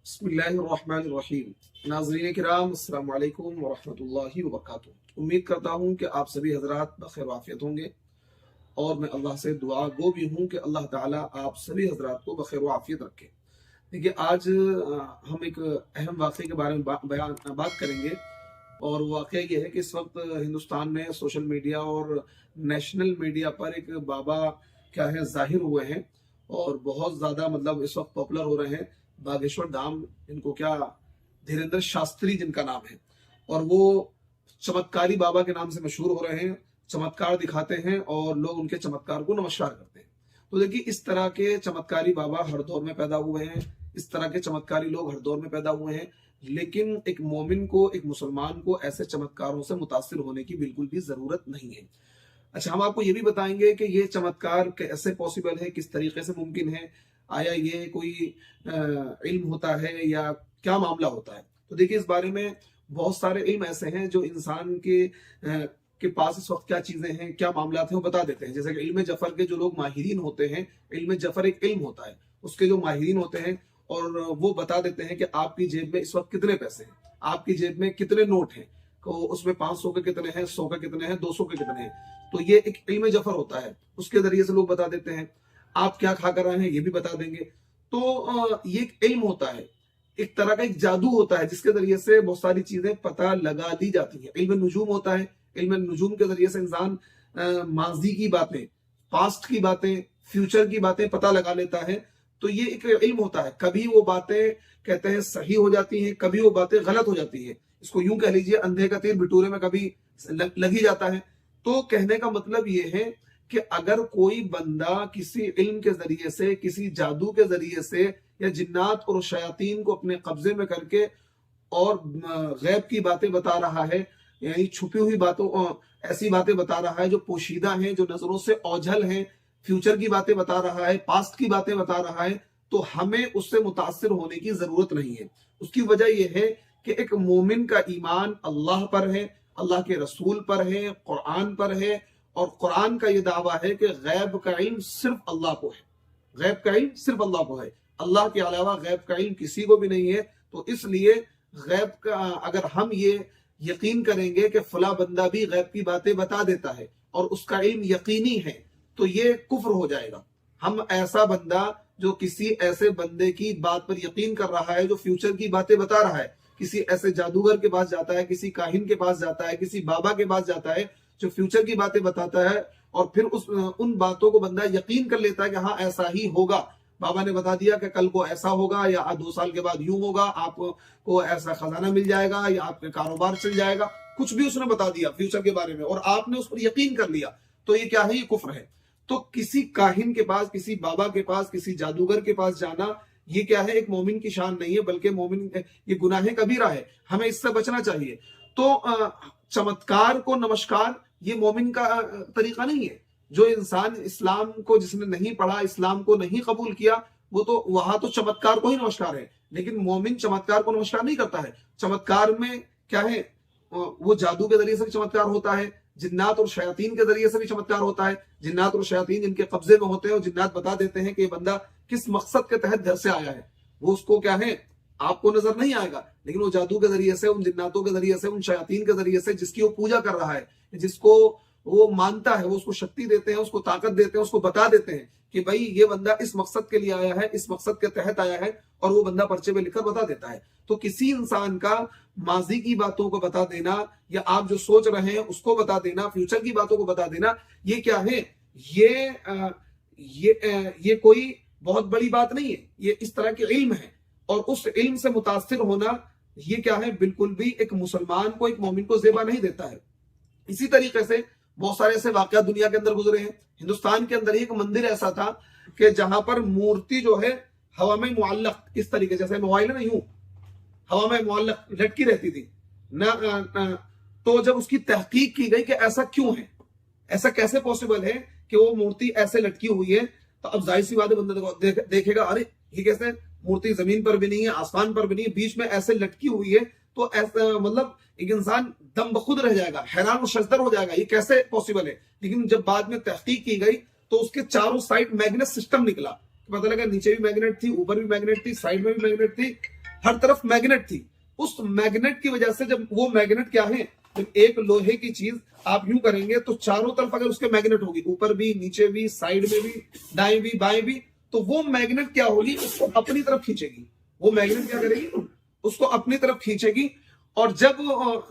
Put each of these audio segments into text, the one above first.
बिस्मिल्लाहिर्रहमानिर्रहीम। नाज़रीन किराम, अस्सलामु अलैकुम वरहमतुल्लाहि वबरकातुहू। उम्मीद करता हूँ कि आप सभी हजरात बखैर वाफियत होंगे और मैं अल्लाह से दुआ गो भी हूँ कि अल्लाह ताला आप सभी हजरात को बखैर वाफियत रखे। देखिए, आज हम एक अहम वाक़े के बारे में बात करेंगे और वाक़या ये है कि इस वक्त हिंदुस्तान में सोशल मीडिया और नेशनल मीडिया पर एक बाबा क्या है ज़ाहिर हुए हैं और बहुत ज़्यादा मतलब इस वक्त पॉपुलर हो रहे हैं। बागेश्वर धाम, इनको क्या धीरेन्द्र शास्त्री जिनका नाम है, और वो चमत्कारी बाबा के नाम से मशहूर हो रहे हैं। चमत्कार दिखाते हैं और लोग उनके चमत्कार को नमस्कार करते हैं। तो देखिए, इस तरह के चमत्कारी बाबा हर दौर में पैदा हुए हैं, इस तरह के चमत्कारी लोग हर दौर में पैदा हुए हैं, लेकिन एक मोमिन को, एक मुसलमान को ऐसे चमत्कारों से मुतासिर होने की बिल्कुल भी जरूरत नहीं है। अच्छा, हम आपको ये भी बताएंगे कि ये चमत्कार कैसे पॉसिबल है, किस तरीके से मुमकिन है, आया ये कोई इल्म होता है या क्या मामला होता है। तो देखिए, इस बारे में बहुत सारे इल्म ऐसे हैं जो इंसान के पास इस वक्त क्या चीजें हैं, क्या मामला हैं, वो बता देते हैं। जैसे कि इल्म जफर के जो लोग माहिरीन होते हैं, इल्म जफर एक इल्म होता है, उसके जो माहिरीन होते हैं और वो बता देते हैं कि आपकी जेब में इस वक्त कितने पैसे हैं, आपकी जेब में कितने नोट हैं, तो उसमें 500 के कितने हैं, 100 के कितने हैं, 200 के कितने हैं। तो ये एक इल्म जफर होता है, उसके जरिए से लोग बता देते हैं। आप क्या खा कर रहे हैं ये भी बता देंगे। तो ये एक इल्म होता है, एक तरह का एक जादू होता है जिसके जरिए से बहुत सारी चीजें पता लगा दी जाती हैं। इल्म नुजूम होता है, इल्म नुजूम के जरिए से इंसान माजी की बातें, पास्ट की बातें, फ्यूचर की बातें पता लगा लेता है। तो ये एक इल्म होता है। कभी वो बातें कहते हैं सही हो जाती हैं, कभी वो बातें गलत हो जाती हैं। इसको यूं कह लीजिए, अंधे का तीर बिटूरे में कभी लग ही जाता है। तो कहने का मतलब ये है कि अगर कोई बंदा किसी इल्म के जरिए से, किसी जादू के जरिए से या जिन्नात और शयातीन को अपने कब्जे में करके और गैब की बातें बता रहा है, यानी छुपी हुई बातों, ऐसी बातें बता रहा है जो पोशीदा हैं, जो नजरों से ओझल हैं, फ्यूचर की बातें बता रहा है, पास्ट की बातें बता रहा है, तो हमें उससे मुतासिर होने की जरूरत नहीं है। उसकी वजह यह है कि एक मोमिन का ईमान अल्लाह पर है, अल्लाह के रसूल पर है, कुरान पर है। और कुरान का यह दावा है कि गैब का इल्म सिर्फ अल्लाह को है, गैब का इल्म सिर्फ अल्लाह को है, अल्लाह के अलावा गैब का इल्म किसी को भी नहीं है। तो इसलिए गैब का अगर हम ये यकीन करेंगे कि फला बंदा भी गैब की बातें बता देता है और उसका इल्म यकीनी है, तो ये कुफ्र हो जाएगा। हम ऐसा बंदा जो किसी ऐसे बंदे की बात पर यकीन कर रहा है जो फ्यूचर की बातें बता रहा है, किसी ऐसे जादूगर के पास जाता है, किसी काहिन के पास जाता है, किसी बाबा के पास जाता है जो फ्यूचर की बातें बताता है, और फिर उन बातों को बंदा यकीन कर लेता है कि हाँ ऐसा ही होगा, बाबा ने बता दिया कि कल को ऐसा होगा या 2 साल के बाद यूं होगा, आपको ऐसा खजाना मिल जाएगा या आपका कारोबार चल जाएगा, कुछ भी उसने बता दिया फ्यूचर के बारे में और आपने उस पर यकीन कर लिया, तो ये क्या है? ये कुफ्र है। तो किसी काहिन के पास, किसी बाबा के पास, किसी जादूगर के पास जाना, ये क्या है? एक मोमिन की शान नहीं है, बल्कि मोमिन ये गुनाह कबीरा है, हमें इससे बचना चाहिए। तो चमत्कार को नमस्कार ये मोमिन का तरीका नहीं है। जो इंसान इस्लाम को जिसने नहीं पढ़ा, इस्लाम को नहीं कबूल किया, वो तो वहां तो चमत्कार को ही नमस्कार है, लेकिन मोमिन चमत्कार को नमस्कार नहीं करता है। चमत्कार में क्या है? वो जादू के जरिए से भी चमत्कार होता है, जिन्नात और शयातीन के जरिए से भी चमत्कार होता है। जिन्नात और शयातीन जिनके कब्जे में होते हैं और जिन्नात बता देते हैं कि ये बंदा किस मकसद के तहत घर से आया है। वो उसको क्या है, आपको नजर नहीं आएगा, लेकिन वो जादू के जरिए से, उन जिन्नातों के जरिए से, उन शयातीन के जरिए से, जिसकी वो पूजा कर रहा है, जिसको वो मानता है, वो उसको शक्ति देते हैं, उसको ताकत देते हैं, उसको बता देते हैं कि भाई ये बंदा इस मकसद के लिए आया है, इस मकसद के तहत आया है, और वो बंदा पर्चे में लिखकर बता देता है। तो किसी इंसान का माजी की बातों को बता देना या आप जो सोच रहे हैं उसको बता देना, फ्यूचर की बातों को बता देना, ये क्या है? ये कोई बहुत बड़ी बात नहीं है, ये इस तरह के इल्म है। और उस इल्म से मुतासिर होना ये क्या है? बिल्कुल भी एक मुसलमान को, एक मोमिन को ज़ेबा नहीं देता है। इसी तरीके से बहुत सारे ऐसे वाकयात दुनिया के अंदर गुजरे हैं। हिंदुस्तान के अंदर ही एक मंदिर ऐसा था कि जहां पर मूर्ति जो है हवा में मुअल्लक, इस तरीके जैसे मोबाइल है ना, यूं हवा में मुअल्लक लटकी रहती थी ना। तो जब उसकी तहकीक की गई कि ऐसा क्यों है, ऐसा कैसे पॉसिबल है कि वो मूर्ति ऐसे लटकी हुई है, तो अब जाहिर सी बात है बंदा देखेगा, अरे ये कैसे? मूर्ति जमीन पर भी नहीं है, आसमान पर भी नहीं है, बीच में ऐसे लटकी हुई है। तो ऐसा मतलब एक इंसान दम बखुद रह जाएगा, हैरान और शजदर हो जाएगा, ये कैसे पॉसिबल है। लेकिन जब बाद में तहकीक की गई तो उसके चारों साइड मैग्नेट सिस्टम निकला, पता लगा नीचे भी मैग्नेट थी, ऊपर भी मैग्नेट थी, साइड में भी मैग्नेट थी। ہر طرف میگنیٹ تھی. اس میگنیٹ کی وجہ سے جب وہ میگنیٹ کیا ہے، جب ایک لوہے کی چیز آپ یوں کریں گے تو چاروں طرف اگر اس کے میگنیٹ ہوگی، اوپر بھی، نیچے بھی، سائیڈ میں بھی، دائیں بھی، بائیں بھی، تو وہ میگنیٹ کیا ہوگی، اس کو اپنی طرف کھینچے گی. وہ میگنیٹ کیا کرے گی، اس کو اپنی طرف کھینچے گی. اور جب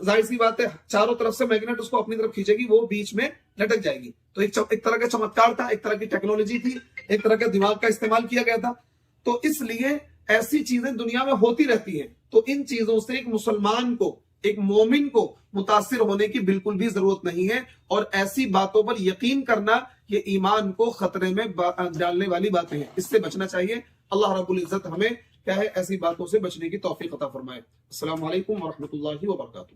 ظاہر سی بات ہے چاروں طرف سے میگنیٹ اس کو اپنی طرف کھینچے گی، وہ بیچ میں لٹک جائے گی. تو ایک طرح کا چمتکار تھا، ایک طرح کی ٹیکنالوجی تھی، ایک طرح کا دماغ کا استعمال کیا گیا تھا. تو اس لیے ایسی چیزیں دنیا میں ہوتی رہتی ہیں. تو ان چیزوں سے ایک مسلمان کو، ایک مومن کو متاثر ہونے کی بالکل بھی ضرورت نہیں ہے. اور ایسی باتوں پر یقین کرنا یہ ایمان کو خطرے میں ڈالنے والی باتیں ہیں، اس سے بچنا چاہیے. اللہ رب العزت ہمیں کیا ہے ایسی باتوں سے بچنے کی توفیق عطا فرمائے. السلام علیکم ورحمۃ اللہ وبرکاتہ.